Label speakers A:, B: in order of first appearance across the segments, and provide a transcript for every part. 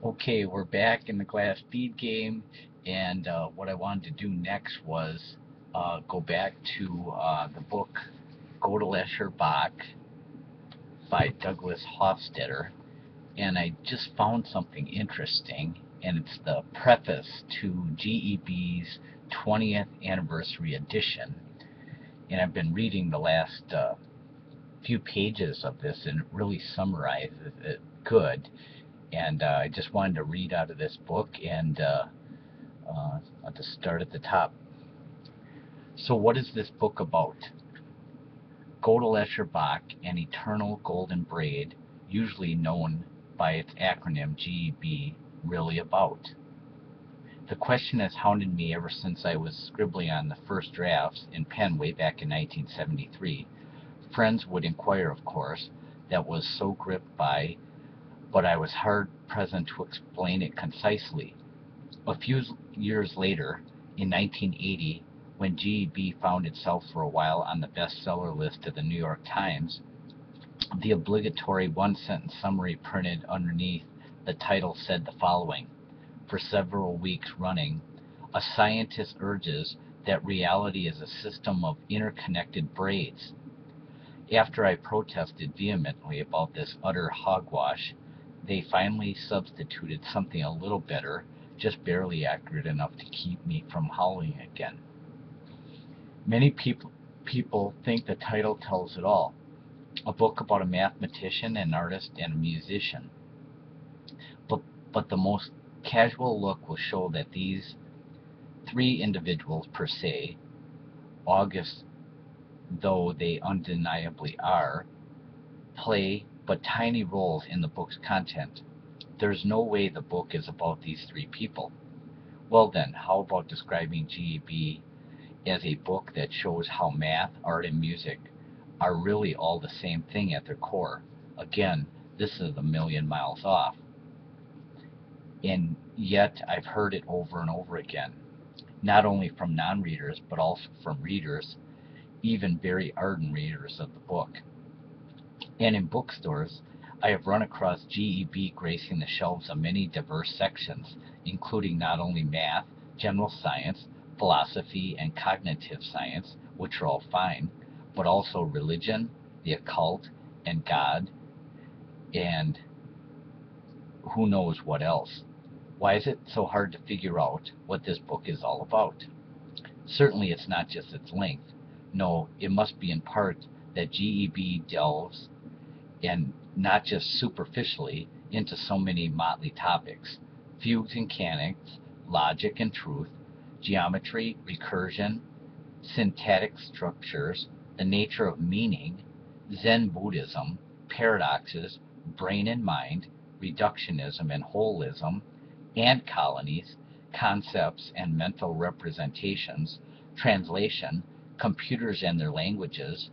A: Okay, we're back in the glass bead game, and what I wanted to do next was go back to the book Godel, Escher, Bach by Douglas Hofstadter, and I just found something interesting, and it's the preface to GEB's 20th anniversary edition, and I've been reading the last few pages of this, and it really summarizes it good, and I just wanted to read out of this book, and I'll just start at the top. So, what is this book about? Godel, Escher, Bach, an eternal golden braid, usually known by its acronym GEB, really about? The question has haunted me ever since I was scribbling on the first drafts in pen way back in 1973. Friends would inquire, of course, that was so gripped by, but I was hard present to explain it concisely. A few years later, in 1980, when GEB found itself for a while on the bestseller list of the New York Times, the obligatory one-sentence summary printed underneath the title said the following: for several weeks running, a scientist urges that reality is a system of interconnected braids. After I protested vehemently about this utter hogwash, they finally substituted something a little better, just barely accurate enough to keep me from howling again. Many people think the title tells it all. A book about a mathematician, an artist, and a musician. But, but the most casual look will show that these three individuals per se, august though they undeniably are, play but tiny roles in the book's content. There's no way the book is about these three people. Well then, how about describing GEB as a book that shows how math, art, and music are really all the same thing at their core? Again, this is a million miles off. And yet I've heard it over and over again, not only from non-readers, but also from readers, even very ardent readers of the book. And in bookstores, I have run across GEB gracing the shelves of many diverse sections, including not only math, general science, philosophy, and cognitive science, which are all fine, but also religion, the occult, and God, and who knows what else. Why is it so hard to figure out what this book is all about? Certainly it's not just its length. No, it must be in part that GEB delves, and not just superficially, into so many motley topics: fugues and canons, logic and truth, geometry, recursion, syntactic structures, the nature of meaning, Zen Buddhism, paradoxes, brain and mind, reductionism and holism, ant colonies, concepts and mental representations, translation, computers and their languages,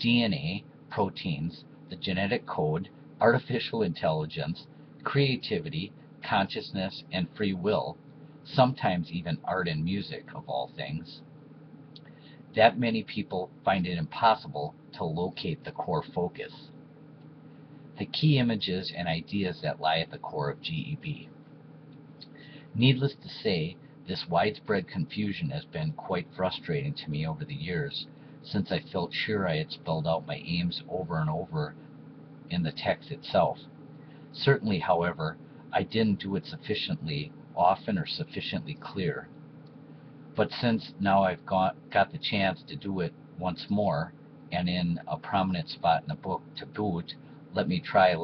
A: DNA, proteins, the genetic code, artificial intelligence, creativity, consciousness, and free will, sometimes even art and music, of all things. That many people find it impossible to locate the core focus, the key images and ideas that lie at the core of GEB. Needless to say, this widespread confusion has been quite frustrating to me over the years, since I felt sure I had spelled out my aims over and over in the text itself. Certainly, however, I didn't do it sufficiently often or sufficiently clear. But since now I've got the chance to do it once more, and in a prominent spot in the book to boot, let me try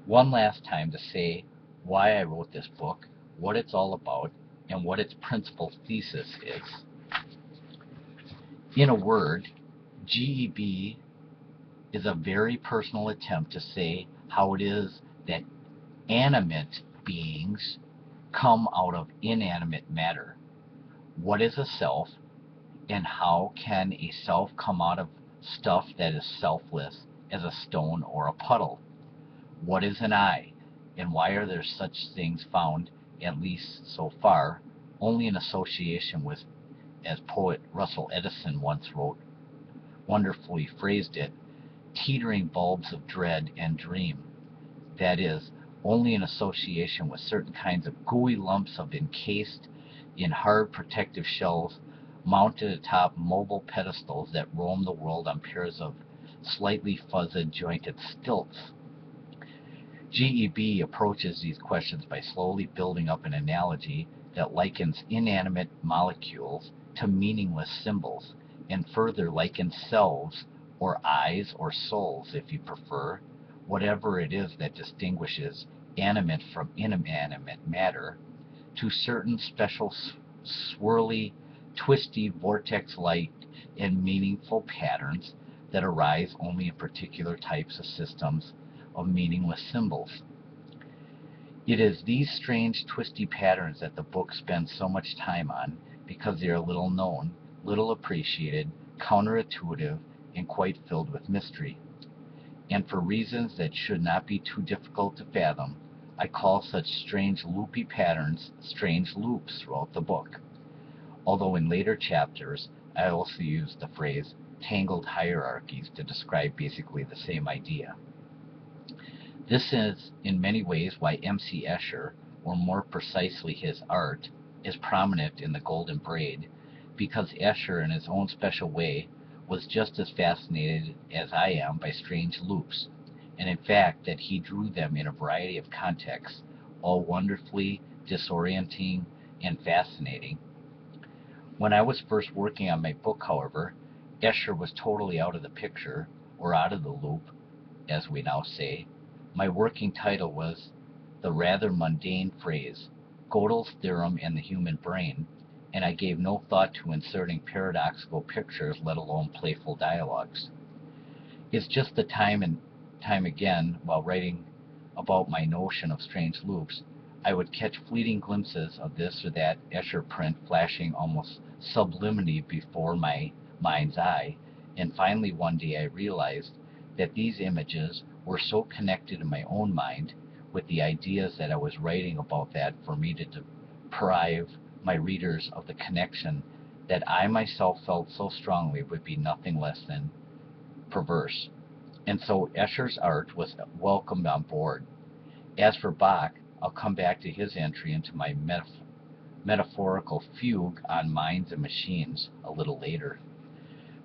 A: one last time to say why I wrote this book, what it's all about, and what its principal thesis is. In a word, GEB is a very personal attempt to say how it is that animate beings come out of inanimate matter. What is a self, and how can a self come out of stuff that is selfless as a stone or a puddle? What is an I, and why are there such things found, at least so far, only in association with, as poet Russell Edison once wonderfully phrased it, teetering bulbs of dread and dream? That is, only in association with certain kinds of gooey lumps of encased in hard protective shells mounted atop mobile pedestals that roam the world on pairs of slightly fuzzed jointed stilts. GEB approaches these questions by slowly building up an analogy that likens inanimate molecules to meaningless symbols, and further likens selves, or eyes, or souls, if you prefer, whatever it is that distinguishes animate from inanimate matter, to certain special swirly, twisty, vortex-like and meaningful patterns that arise only in particular types of systems of meaningless symbols. It is these strange, twisty patterns that the book spends so much time on because they are little known, little appreciated, counterintuitive, and quite filled with mystery. And for reasons that should not be too difficult to fathom, I call such strange loopy patterns strange loops throughout the book. Although in later chapters, I also use the phrase tangled hierarchies to describe basically the same idea. This is, in many ways, why M.C. Escher, or more precisely his art, is prominent in The Golden Braid, because Escher, in his own special way, was just as fascinated as I am by strange loops, and in fact that he drew them in a variety of contexts, all wonderfully disorienting and fascinating. When I was first working on my book, however, Escher was totally out of the picture, or out of the loop, as we now say. My working title was the rather mundane phrase, Godel's Theorem and the Human Brain, and I gave no thought to inserting paradoxical pictures, let alone playful dialogues. It's just the time and time again, while writing about my notion of strange loops, I would catch fleeting glimpses of this or that Escher print flashing almost subliminally before my mind's eye, and finally one day I realized that these images were so connected in my own mind with the ideas that I was writing about that for me to deprive my readers of the connection that I myself felt so strongly would be nothing less than perverse. And so Escher's art was welcomed on board. As for Bach, I'll come back to his entry into my metaphorical fugue on minds and machines a little later.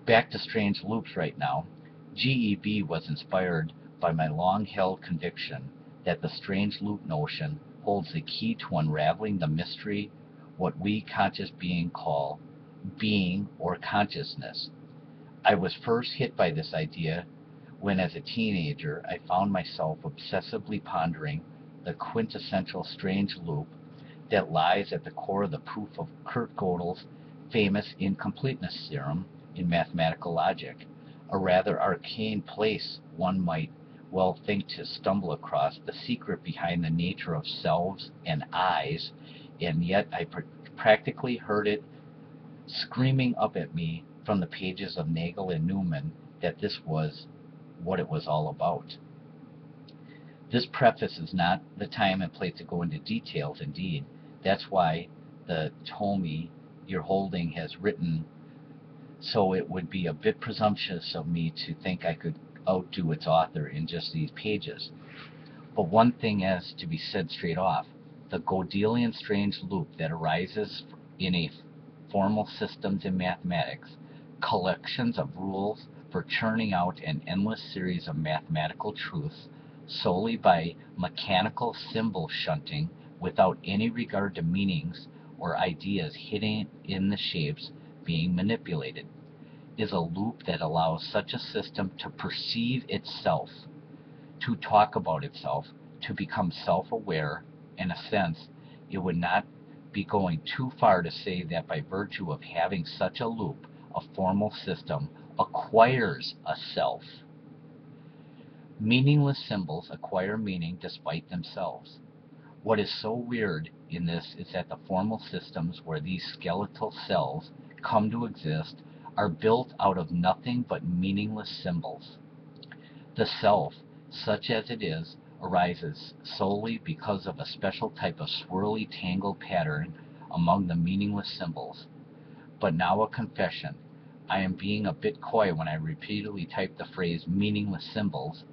A: Back to strange loops right now. GEB was inspired by my long-held conviction that the strange loop notion holds the key to unraveling the mystery, what we conscious being call being or consciousness. I was first hit by this idea when, as a teenager, I found myself obsessively pondering the quintessential strange loop that lies at the core of the proof of Kurt Gödel's famous incompleteness theorem in mathematical logic, a rather arcane place one might well think to stumble across the secret behind the nature of selves and eyes, and yet I practically heard it screaming up at me from the pages of Nagel and Newman that this was what it was all about. This preface is not the time and place to go into details, indeed. That's why the tome you're holding has written, so it would be a bit presumptuous of me to think I could outdo its author in just these pages. But one thing is to be said straight off. The Godelian strange loop that arises in a formal systems in mathematics, collections of rules for churning out an endless series of mathematical truths solely by mechanical symbol shunting without any regard to meanings or ideas hidden in the shapes being manipulated, is a loop that allows such a system to perceive itself, to talk about itself, to become self-aware. In a sense, it would not be going too far to say that by virtue of having such a loop, a formal system acquires a self. Meaningless symbols acquire meaning despite themselves. What is so weird in this is that the formal systems where these skeletal cells come to exist are built out of nothing but meaningless symbols. The self, such as it is, arises solely because of a special type of swirly tangled pattern among the meaningless symbols. But now a confession. I am being a bit coy when I repeatedly type the phrase meaningless symbols.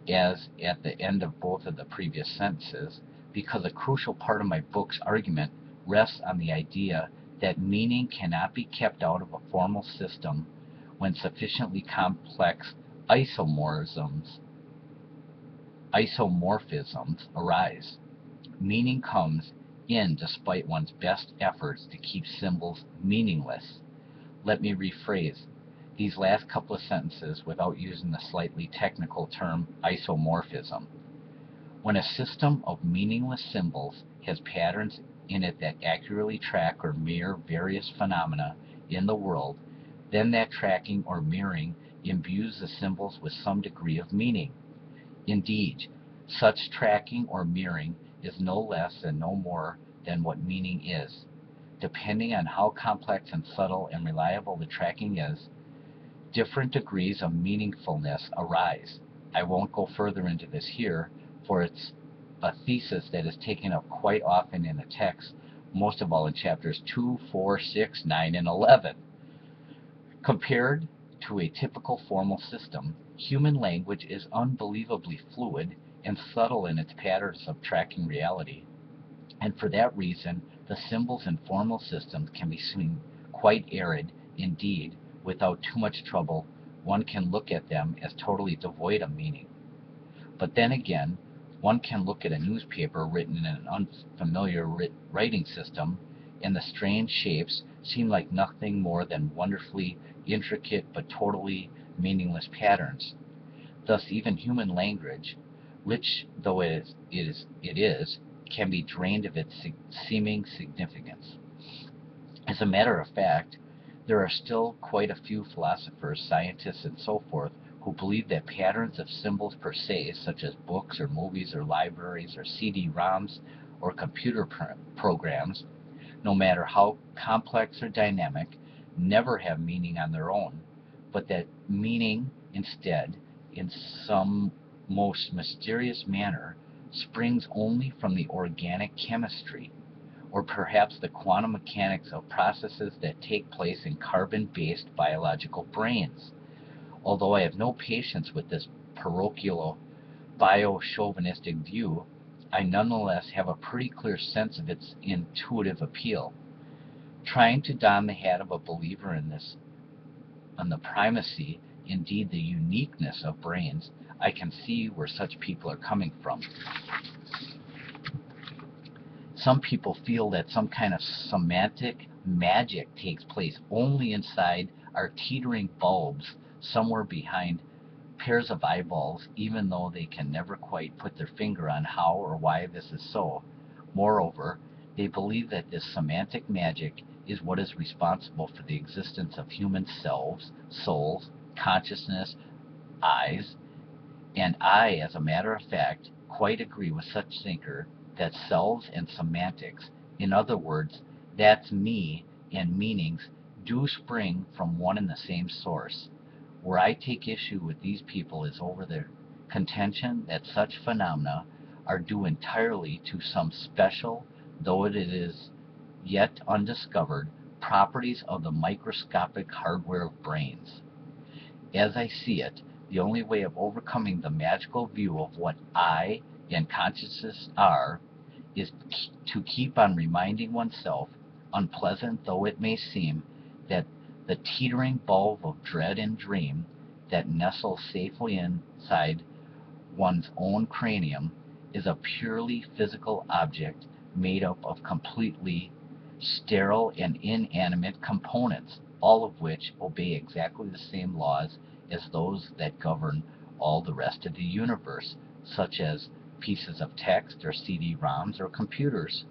A: as at the end of both of the previous sentences, because a crucial part of my book's argument rests on the idea that meaning cannot be kept out of a formal system when sufficiently complex isomorphisms arise. Meaning comes in despite one's best efforts to keep symbols meaningless. Let me rephrase these last couple of sentences without using the slightly technical term isomorphism. When a system of meaningless symbols has patterns in it that accurately track or mirror various phenomena in the world, then that tracking or mirroring imbues the symbols with some degree of meaning. Indeed, such tracking or mirroring is no less and no more than what meaning is. Depending on how complex and subtle and reliable the tracking is, different degrees of meaningfulness arise. I won't go further into this here, for it's a thesis that is taken up quite often in the text, most of all in chapters 2, 4, 6, 9, and 11. Compared to a typical formal system, human language is unbelievably fluid and subtle in its patterns of tracking reality. And for that reason, the symbols in formal systems can be seen quite arid. Indeed, without too much trouble, one can look at them as totally devoid of meaning. But then again, one can look at a newspaper written in an unfamiliar writing system, and the strange shapes seem like nothing more than wonderfully intricate but totally meaningless patterns. Thus, even human language, rich though it is, can be drained of its seeming significance. As a matter of fact, there are still quite a few philosophers, scientists, and so forth who believe that patterns of symbols per se, such as books or movies or libraries or CD-ROMs or computer programs, no matter how complex or dynamic, never have meaning on their own, but that meaning instead, in some most mysterious manner, springs only from the organic chemistry, or perhaps the quantum mechanics of processes that take place in carbon-based biological brains. Although I have no patience with this parochial bio-chauvinistic view, I nonetheless have a pretty clear sense of its intuitive appeal. Trying to don the hat of a believer in this, on the primacy, indeed the uniqueness of brains, I can see where such people are coming from. Some people feel that some kind of semantic magic takes place only inside our teetering bulbs somewhere behind pairs of eyeballs, even though they can never quite put their finger on how or why this is so. Moreover, they believe that this semantic magic is what is responsible for the existence of human selves, souls, consciousness, eyes, and I, as a matter of fact, quite agree with such thinker that selves and semantics, in other words, that's me, and meanings, do spring from one and the same source. Where I take issue with these people is over their contention that such phenomena are due entirely to some special, though it is yet undiscovered, properties of the microscopic hardware of brains. As I see it, the only way of overcoming the magical view of what I and consciousness are is to keep on reminding oneself, unpleasant though it may seem, that the teetering bulb of dread and dream that nestles safely inside one's own cranium is a purely physical object made up of completely sterile and inanimate components, all of which obey exactly the same laws as those that govern all the rest of the universe, such as pieces of text or CD-ROMs or computers.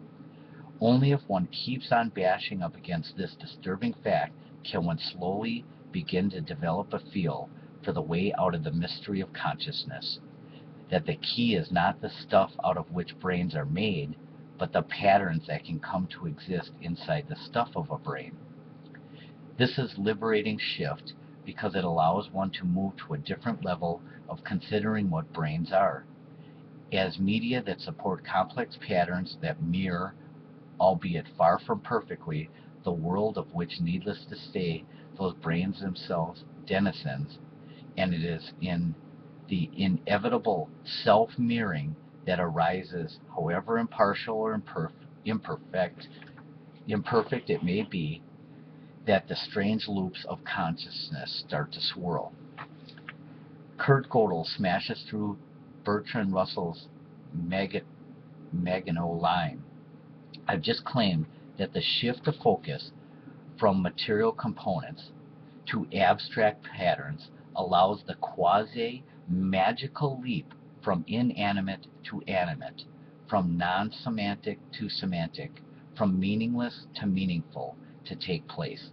A: Only if one keeps on bashing up against this disturbing fact can one slowly begin to develop a feel for the way out of the mystery of consciousness, that the key is not the stuff out of which brains are made, but the patterns that can come to exist inside the stuff of a brain. This is liberating shift because it allows one to move to a different level of considering what brains are, as media that support complex patterns that mirror, albeit far from perfectly, the world of which, needless to say, those brains themselves denizens, and it is in the inevitable self-mirroring that arises, however impartial or imperfect it may be, that the strange loops of consciousness start to swirl. Kurt Godel smashes through Bertrand Russell's Maginot Line. I've just claimed that the shift of focus from material components to abstract patterns allows the quasi-magical leap from inanimate to animate, from non-semantic to semantic, from meaningless to meaningful to take place.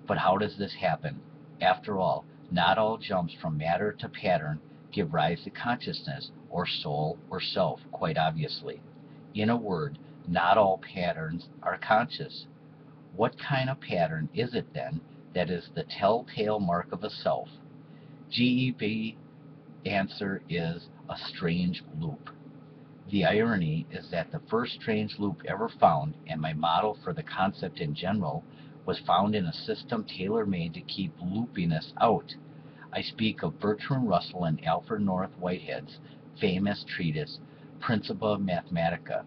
A: But how does this happen? After all, not all jumps from matter to pattern give rise to consciousness or soul or self, quite obviously. In a word, not all patterns are conscious. What kind of pattern is it then that is the telltale mark of a self? GEB answer is a strange loop. The irony is that the first strange loop ever found, and my model for the concept in general, was found in a system tailor-made to keep loopiness out. I speak of Bertrand Russell and Alfred North Whitehead's famous treatise, Principia Mathematica,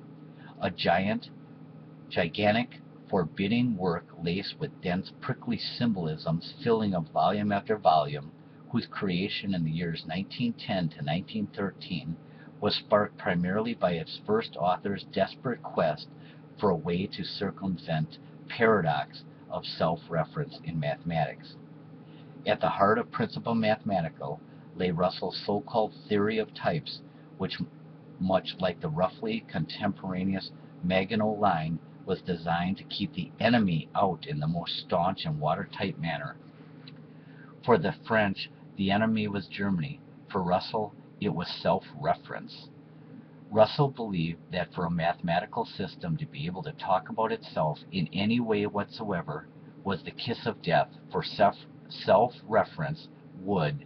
A: a gigantic, forbidding work laced with dense, prickly symbolisms filling up volume after volume, whose creation in the years 1910 to 1913 was sparked primarily by its first author's desperate quest for a way to circumvent paradox of self-reference in mathematics. At the heart of Principia Mathematica lay Russell's so-called theory of types, which, much like the roughly contemporaneous Maginot Line, was designed to keep the enemy out in the most staunch and watertight manner. For the French, the enemy was Germany. For Russell, it was self-reference. Russell believed that for a mathematical system to be able to talk about itself in any way whatsoever was the kiss of death, for self-reference would,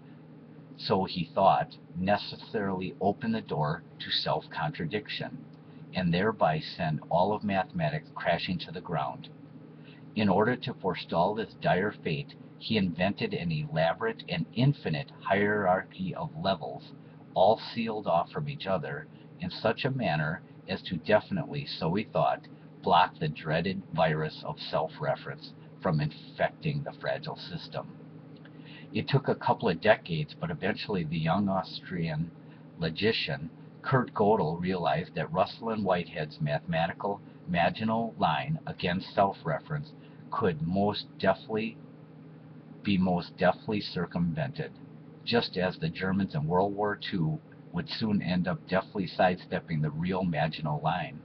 A: so he thought, necessarily open the door to self-contradiction, and thereby send all of mathematics crashing to the ground. In order to forestall this dire fate, he invented an elaborate and infinite hierarchy of levels, all sealed off from each other in such a manner as to definitely, so he thought, block the dreaded virus of self-reference from infecting the fragile system. It took a couple of decades, but eventually the young Austrian logician Kurt Godel realized that Russell and Whitehead's mathematical Maginot Line against self-reference could be most deftly circumvented, just as the Germans in World War II would soon end up deftly sidestepping the real Maginot Line,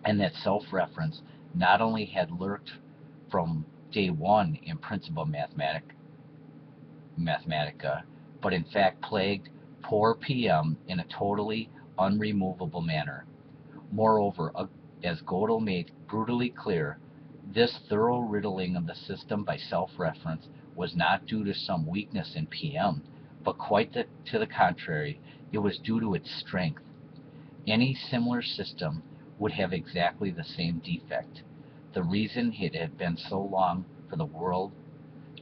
A: and that self-reference not only had lurked from day one in Principia Mathematica, but in fact plagued poor PM in a totally unremovable manner. Moreover, as Godel made brutally clear, this thorough riddling of the system by self-reference was not due to some weakness in PM, but quite to the contrary, it was due to its strength. Any similar system would have exactly the same defect. The reason it had been so long for the world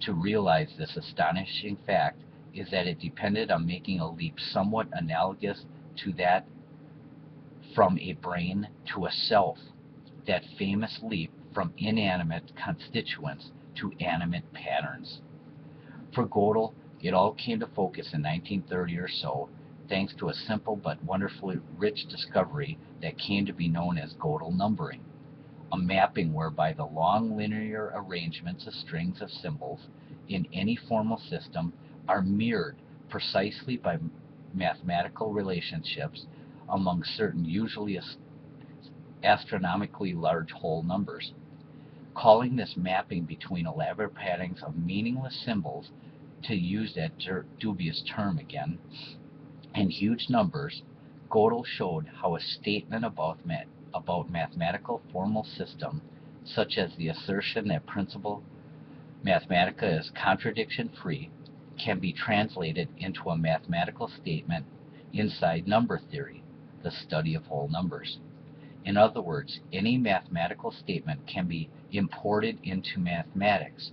A: to realize this astonishing fact is that it depended on making a leap somewhat analogous to that from a brain to a self, that famous leap from inanimate constituents to animate patterns. For Godel, it all came to focus in 1930 or so, thanks to a simple but wonderfully rich discovery that came to be known as Godel numbering, a mapping whereby the long linear arrangements of strings of symbols in any formal system are mirrored precisely by mathematical relationships among certain usually astronomically large whole numbers. Calling this mapping between elaborate patterns of meaningless symbols, to use that dubious term again, and huge numbers, Godel showed how a statement about mathematical formal system, such as the assertion that Principia Mathematica is contradiction-free, can be translated into a mathematical statement inside number theory, the study of whole numbers. In other words, any mathematical statement can be imported into mathematics.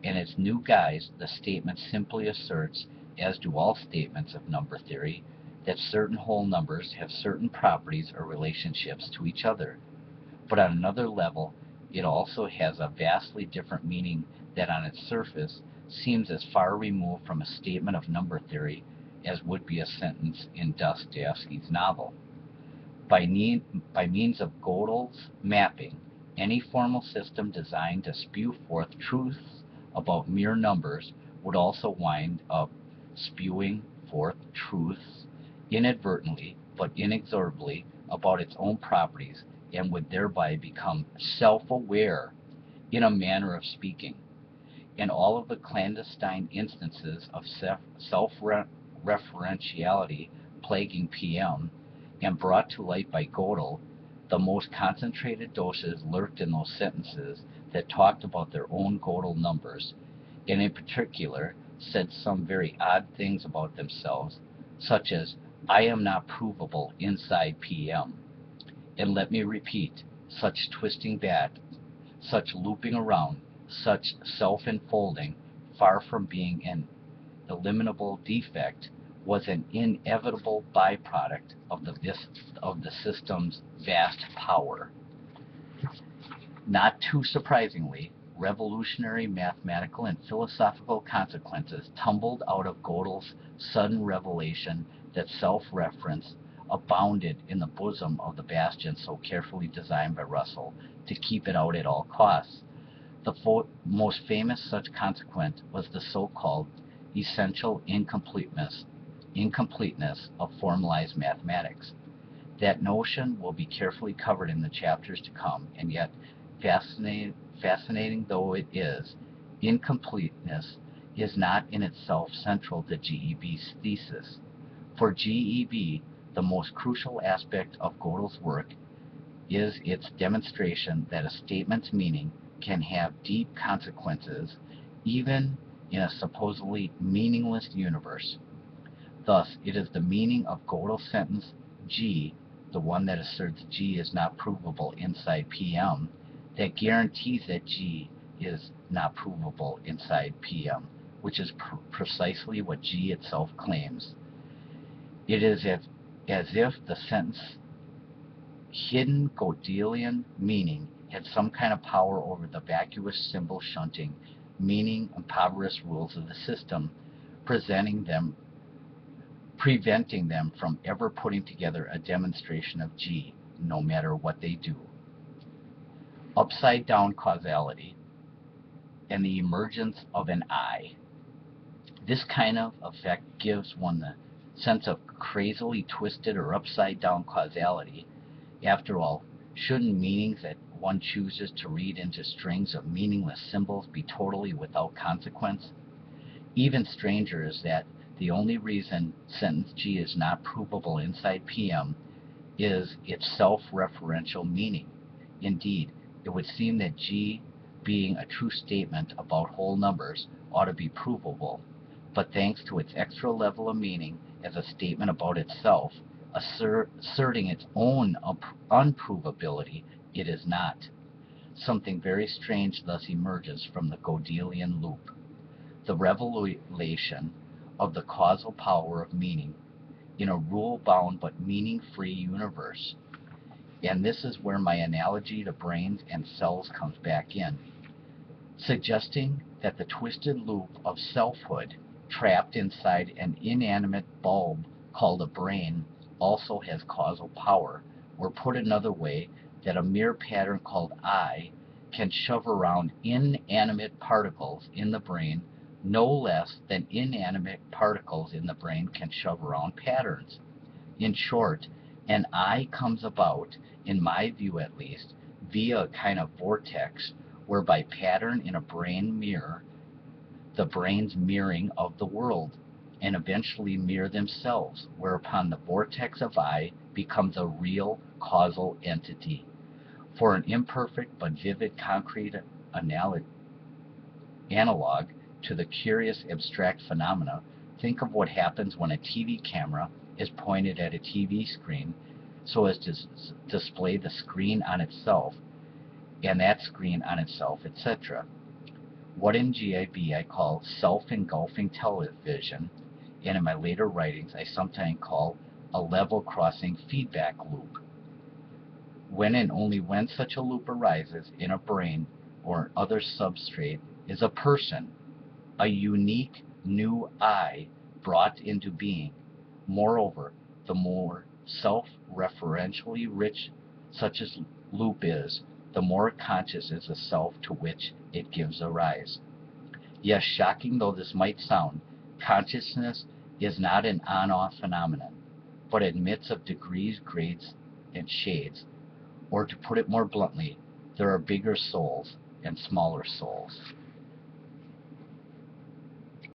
A: In its new guise, the statement simply asserts as do all statements of number theory, that certain whole numbers have certain properties or relationships to each other. But on another level, it also has a vastly different meaning that on its surface seems as far removed from a statement of number theory as would be a sentence in Dostoevsky's novel. By means of Godel's mapping, any formal system designed to spew forth truths about mere numbers would also wind up spewing forth truths inadvertently but inexorably about its own properties, and would thereby become self-aware in a manner of speaking. In all of the clandestine instances of self-referentiality plaguing PM, and brought to light by Godel, the most concentrated doses lurked in those sentences that talked about their own Godel numbers, and in particular said some very odd things about themselves, such as, "I am not provable inside PM." And let me repeat, such twisting back, such looping around, such self-enfolding, far from being an eliminable defect, was an inevitable byproduct of the system's vast power. Not too surprisingly, revolutionary mathematical and philosophical consequences tumbled out of Godel's sudden revelation that self-reference abounded in the bosom of the bastion so carefully designed by Russell to keep it out at all costs. The most famous such consequence was the so-called essential incompleteness of formalized mathematics. That notion will be carefully covered in the chapters to come, and yet, fascinating though it is, incompleteness is not in itself central to GEB's thesis. For GEB, the most crucial aspect of Godel's work is its demonstration that a statement's meaning can have deep consequences even in a supposedly meaningless universe. Thus, it is the meaning of Godel's sentence G, the one that asserts G is not provable inside PM, that guarantees that G is not provable inside PM, which is precisely what G itself claims. It is as if the sentence hidden Godelian meaning had some kind of power over the vacuous symbol shunting, meaning impoverished rules of the system, preventing them from ever putting together a demonstration of G, no matter what they do. Upside down causality and the emergence of an I. This kind of effect gives one the sense of crazily twisted or upside down causality. After all, shouldn't meanings that one chooses to read into strings of meaningless symbols be totally without consequence? Even stranger is that the only reason sentence G is not provable inside PM is its self-referential meaning. Indeed, it would seem that G, being a true statement about whole numbers, ought to be provable, but thanks to its extra level of meaning as a statement about itself, asserting its own unprovability, it is not. Something very strange thus emerges from the Godelian loop. The revelation of the causal power of meaning in a rule-bound but meaning-free universe. And this is where my analogy to brains and cells comes back in, suggesting that the twisted loop of selfhood trapped inside an inanimate bulb called a brain also has causal power, or put another way, that a mere pattern called I can shove around inanimate particles in the brain no less than inanimate particles in the brain can shove around patterns. In short, an I comes about, in my view at least, via a kind of vortex whereby pattern in a brain mirror the brain's mirroring of the world, and eventually mirror themselves, whereupon the vortex of I becomes a real causal entity. For an imperfect but vivid concrete analog to the curious abstract phenomena, think of what happens when a TV camera is pointed at a TV screen so as to display the screen on itself, and that screen on itself, etc. What in GIB I call self-engulfing television and in my later writings I sometimes call a level-crossing feedback loop. When and only when such a loop arises in a brain or other substrate is a person, a unique new I brought into being. Moreover, the more self-referentially rich such a loop is, the more conscious is the self to which it gives a rise. Yes, shocking though this might sound, consciousness is not an on-off phenomenon, but admits of degrees, grades, and shades. Or to put it more bluntly, there are bigger souls and smaller souls.